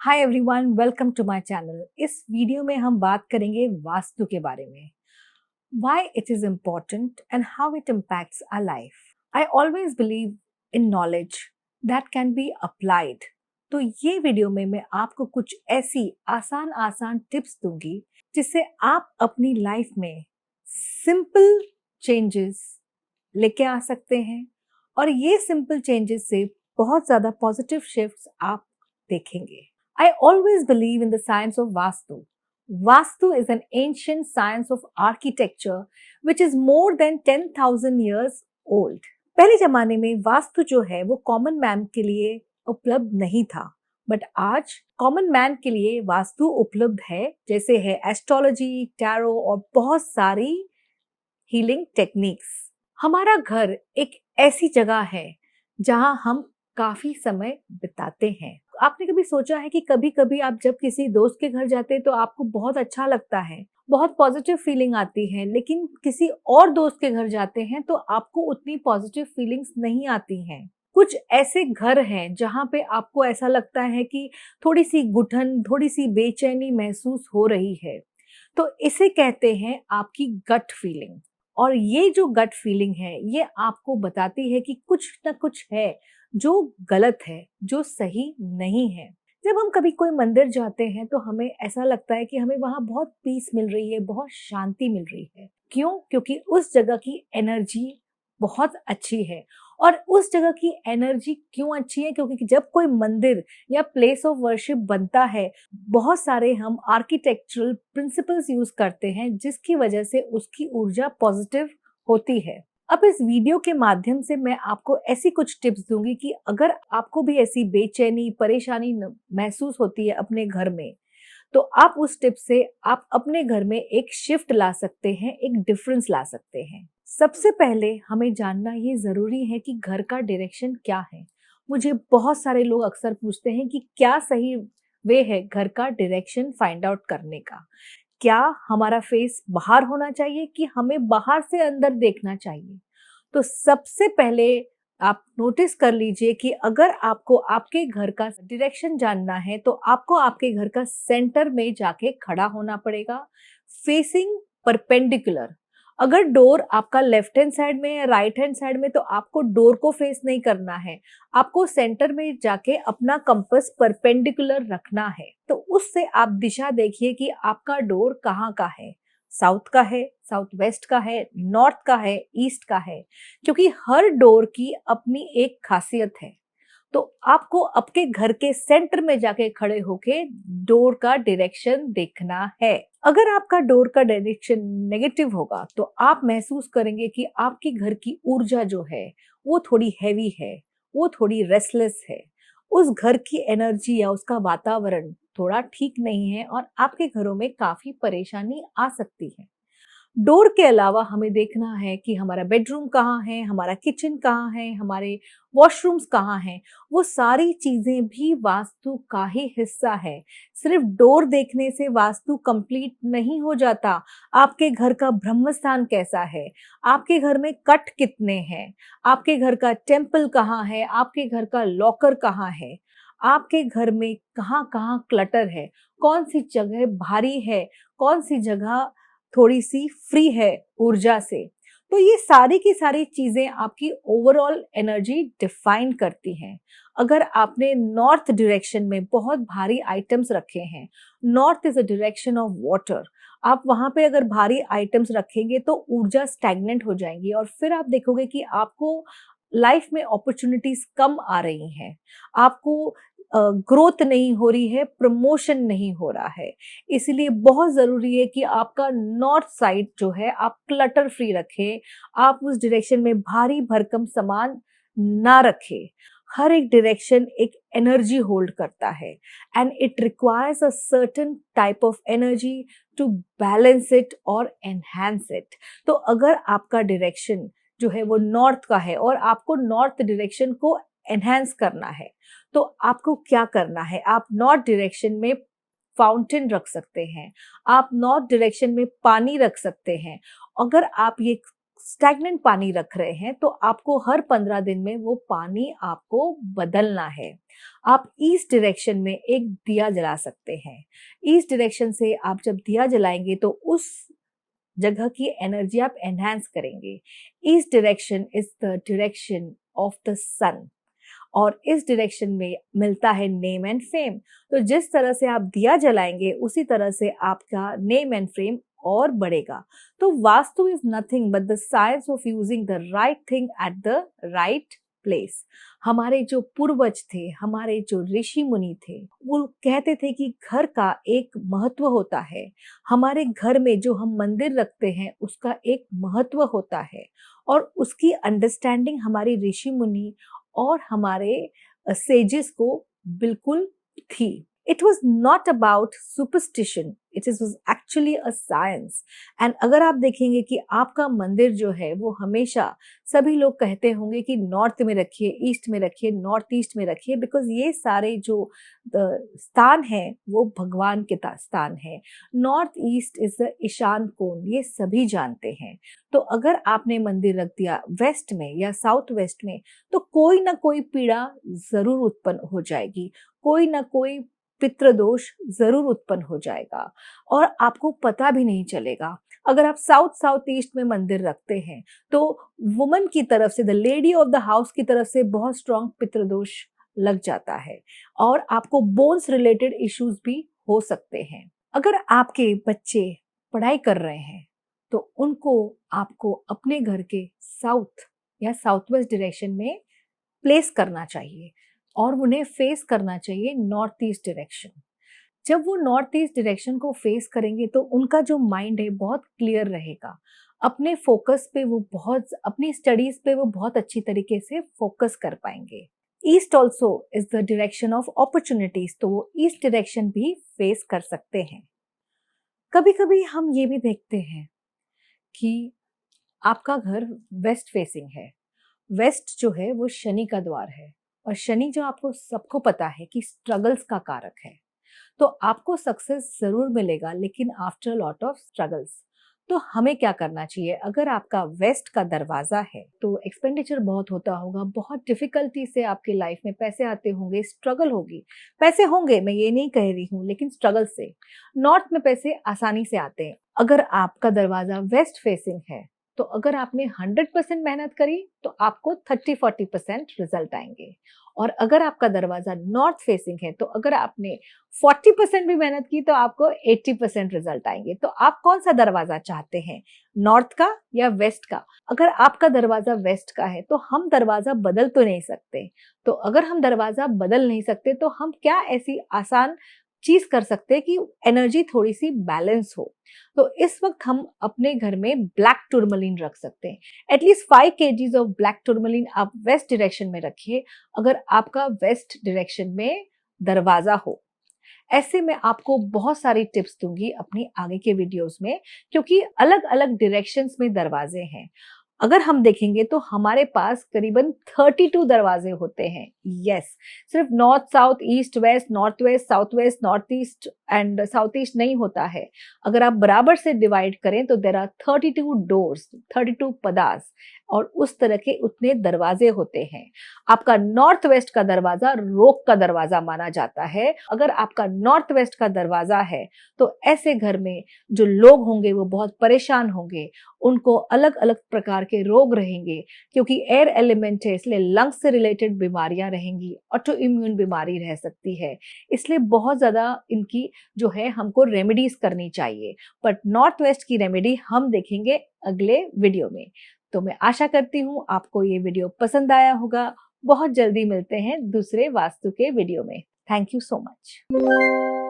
Hi everyone, welcome to my channel. इस video में हम बात करेंगे वास्तु के बारे में। Why it is important and how it impacts our life. I always believe in knowledge that can be applied. तो ये वीडियो में मैं आपको कुछ ऐसी आसान टिप्स दूंगी जिससे आप अपनी लाइफ में सिंपल चेंजेस लेके आ सकते हैं और ये सिंपल चेंजेस से बहुत ज़्यादा पॉजिटिव शिफ्ट्स आप देखेंगे। I always believe in the science of Vastu. Vastu is an ancient science of architecture which is more than 10,000 years old. पहले जमाने में वास्तु जो है वो कॉमन मैन के लिए उपलब्ध नहीं था, बट आज कॉमन मैन के लिए वास्तु उपलब्ध है, जैसे है एस्ट्रोलॉजी, टैरो और बहुत सारी हीलिंग टेक्निक्स। हमारा घर एक ऐसी जगह है जहां हम काफी समय बिताते हैं। आपने कभी सोचा है कि कभी कभी आप जब किसी दोस्त के घर जाते हैं तो आपको बहुत अच्छा लगता है, बहुत पॉजिटिव फीलिंग आती है, लेकिन किसी और दोस्त के घर जाते हैं तो आपको उतनी पॉजिटिव फीलिंग्स नहीं आती हैं। कुछ ऐसे घर हैं जहां पे आपको ऐसा लगता है कि थोड़ी सी घुटन, थोड़ी सी बेचैनी महसूस हो रही है। तो इसे कहते हैं आपकी गट फीलिंग। और ये जो गट फीलिंग है ये आपको बताती है कि कुछ ना कुछ है जो गलत है, जो सही नहीं है। जब हम कभी कोई मंदिर जाते हैं तो हमें ऐसा लगता है कि हमें वहां बहुत पीस मिल रही है, बहुत शांति मिल रही है। क्यों? क्योंकि उस जगह की एनर्जी बहुत अच्छी है। और उस जगह की एनर्जी क्यों अच्छी है? क्योंकि जब कोई मंदिर या प्लेस ऑफ वर्शिप बनता है, बहुत सारे हम आर्किटेक्चरल प्रिंसिपल्स यूज करते हैं जिसकी वजह से उसकी ऊर्जा पॉजिटिव होती है। अब इस वीडियो के माध्यम से मैं आपको ऐसी कुछ टिप्स दूंगी कि अगर आपको भी ऐसी बेचैनी, परेशानी महसूस होती है अपने घर में, तो आप उस टिप से आप अपने घर में एक शिफ्ट ला सकते हैं, एक डिफरेंस ला सकते हैं। सबसे पहले हमें जानना ये जरूरी है कि घर का डायरेक्शन क्या है। मुझे बहुत सारे लोग अक्सर पूछते हैं कि क्या सही वे है घर का डायरेक्शन फाइंड आउट करने का। क्या हमारा फेस बाहर होना चाहिए कि हमें बाहर से अंदर देखना चाहिए? तो सबसे पहले आप नोटिस कर लीजिए कि अगर आपको आपके घर का डायरेक्शन जानना है तो आपको आपके घर का सेंटर में जाके खड़ा होना पड़ेगा, फेसिंग परपेंडिकुलर। अगर डोर आपका लेफ्ट हैंड साइड में है, राइट हैंड साइड में, तो आपको डोर को फेस नहीं करना है, आपको सेंटर में जाके अपना कंपास परपेंडिकुलर रखना है। तो उससे आप दिशा देखिए कि आपका डोर कहाँ का है, साउथ का है, साउथ वेस्ट का है, नॉर्थ का है, ईस्ट का है, क्योंकि हर डोर की अपनी एक खासियत है। तो आपको आपके घर के सेंटर में जाके खड़े होके डोर का डायरेक्शन देखना है। अगर आपका डोर का डायरेक्शन नेगेटिव होगा तो आप महसूस करेंगे कि आपके घर की ऊर्जा जो है वो थोड़ी हैवी है, वो थोड़ी रेस्टलेस है। उस घर की एनर्जी या उसका वातावरण थोड़ा ठीक नहीं है और आपके घरों में काफी परेशानी आ सकती है। डोर के अलावा हमें देखना है कि हमारा बेडरूम कहाँ है, हमारा किचन कहाँ है, हमारे वॉशरूम्स कहाँ हैं। वो सारी चीजें भी वास्तु का ही हिस्सा है। सिर्फ डोर देखने से वास्तु कंप्लीट नहीं हो जाता। आपके घर का ब्रह्म स्थान कैसा है, आपके घर में कट कितने हैं, आपके घर का टेम्पल कहाँ है, आपके घर का लॉकर कहाँ है, आपके घर में कहाँ कहाँ क्लटर है, कौन सी जगह भारी है, कौन सी जगह थोड़ी सी फ्री है ऊर्जा से। तो ये सारी की सारी चीजें आपकी ओवरऑल एनर्जी डिफाइन करती हैं। अगर आपने नॉर्थ डायरेक्शन में बहुत भारी आइटम्स रखे हैं, north is a direction of water, आप वहां पे अगर भारी आइटम्स रखेंगे तो ऊर्जा स्टैग्नेंट हो जाएंगी और फिर आप देखोगे कि आपको लाइफ में अपॉर्चुनिटीज कम आ रही हैं, आपको ग्रोथ नहीं हो रही है, प्रमोशन नहीं हो रहा है। इसलिए बहुत जरूरी है कि आपका नॉर्थ साइड जो है आप क्लटर फ्री रखें, आप उस डायरेक्शन में भारी भरकम सामान ना रखें। हर एक डायरेक्शन एक एनर्जी होल्ड करता है and it requires a certain type of energy to balance it और एनहांस इट। तो अगर आपका डायरेक्शन जो है वो नॉर्थ का है और आपको नॉर्थ डायरेक्शन को एनहांस करना है, तो आपको क्या करना है? आप नॉर्थ डायरेक्शन में फाउंटेन रख सकते हैं, आप नॉर्थ डायरेक्शन में पानी रख सकते हैं। अगर आप ये स्टैग्नेंट पानी रख रहे हैं तो आपको हर 15 दिन में वो पानी आपको बदलना है। आप ईस्ट डायरेक्शन में एक दिया जला सकते हैं। ईस्ट डायरेक्शन से आप जब दिया जलाएंगे तो उस जगह की एनर्जी आप एनहांस करेंगे। East direction is the direction of the sun और इस डायरेक्शन में मिलता है नेम एंड फेम। तो जिस तरह से आप दिया जलाएंगे उसी तरह से आपका नेम एंड फेम और बढ़ेगा। तो vastu is nothing but the science of using the right thing at the right place. हमारे जो पूर्वज थे, हमारे जो ऋषि मुनि थे, वो कहते थे कि घर का एक महत्व होता है। हमारे घर में जो हम मंदिर रखते हैं उसका एक महत्व होता है और उसकी अंडरस्टैंडिंग हमारी ऋषि मुनि और हमारे सेजेस को बिल्कुल थी। It was not about superstition, it was actually a science। And अगर आप देखेंगे कि आपका मंदिर जो है वो हमेशा सभी लोग कहते होंगे कि नॉर्थ में रखिए, ईस्ट में रखिए, नॉर्थ ईस्ट में रखिए, बिकॉज ये सारे जो स्थान है वो भगवान के स्थान है। नॉर्थ ईस्ट इज द ईशान कोण, ये सभी जानते हैं। तो अगर आपने मंदिर रख दिया वेस्ट में या साउथ वेस्ट में तो कोई ना कोई पीड़ा जरूर उत्पन्न हो जाएगी, कोई ना कोई पितृदोष जरूर उत्पन्न हो जाएगा और आपको पता भी नहीं चलेगा। अगर आप साउथ ईस्ट में मंदिर रखते हैं तो वुमन की तरफ से, the lady of the house की तरफ से बहुत स्ट्रॉन्ग पितृदोष लग जाता है और आपको बोन्स रिलेटेड इश्यूज भी हो सकते हैं। अगर आपके बच्चे पढ़ाई कर रहे हैं तो उनको आपको अपने घर के साउथ या साउथ वेस्ट डायरेक्शन में प्लेस करना चाहिए और उन्हें फेस करना चाहिए नॉर्थ ईस्ट डायरेक्शन। जब वो नॉर्थ ईस्ट डायरेक्शन को फेस करेंगे तो उनका जो माइंड है बहुत क्लियर रहेगा, अपने फोकस पे वो बहुत, अपनी स्टडीज पे वो बहुत अच्छी तरीके से फोकस कर पाएंगे। East also is the direction of opportunities, तो वो ईस्ट डायरेक्शन भी फेस कर सकते हैं। कभी कभी हम ये भी देखते हैं कि आपका घर वेस्ट फेसिंग है। वेस्ट जो है वो शनि का द्वार है और शनि जो आपको सबको पता है कि स्ट्रगल्स का कारक है। तो आपको सक्सेस जरूर मिलेगा लेकिन आफ्टर लॉट ऑफ स्ट्रगल्स। तो हमें क्या करना चाहिए? अगर आपका वेस्ट का दरवाजा है तो एक्सपेंडिचर बहुत होता होगा, बहुत डिफिकल्टी से आपके लाइफ में पैसे आते होंगे, स्ट्रगल होगी। पैसे होंगे, मैं ये नहीं कह रही हूँ, लेकिन स्ट्रगल से। नॉर्थ में पैसे आसानी से आते हैं। अगर आपका दरवाजा वेस्ट फेसिंग है तो अगर आपने 100% मेहनत करी तो आपको 30-40% रिजल्ट आएंगे और अगर आपका दरवाजा नॉर्थ फेसिंग है तो अगर आपने 40% भी मेहनत की तो आपको 80% रिजल्ट आएंगे। तो आप कौन सा दरवाजा चाहते हैं, नॉर्थ का या वेस्ट का? अगर आपका दरवाजा वेस्ट का है तो हम दरवाजा बदल तो नहीं सकते। तो अगर हम दरवाजा बदल नहीं सकते तो हम क्या ऐसी आसान चीज कर सकते हैं कि एनर्जी थोड़ी सी बैलेंस हो? तो इस वक्त हम अपने घर में ब्लैक टूरमलिन रख सकते हैं। At least 5 kgs of black tourmaline आप वेस्ट डायरेक्शन में रखिए अगर आपका वेस्ट डायरेक्शन में दरवाजा हो। ऐसे में आपको बहुत सारी टिप्स दूंगी अपनी आगे के वीडियोस में, क्योंकि अलग अलग डायरेक्शंस में दरवाजे हैं। अगर हम देखेंगे तो हमारे पास करीबन 32 दरवाजे होते हैं। यस, सिर्फ north south east west, north west south west, north east and south east नहीं होता है। अगर आप बराबर से डिवाइड करें तो देयर आर 32 डोर्स, 32 पदास और उस तरह के उतने दरवाजे होते हैं। आपका नॉर्थ वेस्ट का दरवाजा रोग का दरवाजा माना जाता है। अगर आपका नॉर्थ वेस्ट का दरवाजा है तो ऐसे घर में जो लोग होंगे वो बहुत परेशान होंगे, उनको अलग अलग प्रकार के रोग रहेंगे, क्योंकि एयर एलिमेंट है इसलिए लंग्स से रिलेटेड बीमारियां रहेंगी, ऑटो इम्यून बीमारी रह सकती है। इसलिए बहुत ज्यादा इनकी जो है हमको रेमेडीज करनी चाहिए। बट नॉर्थ वेस्ट की रेमेडी हम देखेंगे अगले वीडियो में। तो मैं आशा करती हूँ आपको ये वीडियो पसंद आया होगा। बहुत जल्दी मिलते हैं दूसरे वास्तु के वीडियो में। Thank you so much.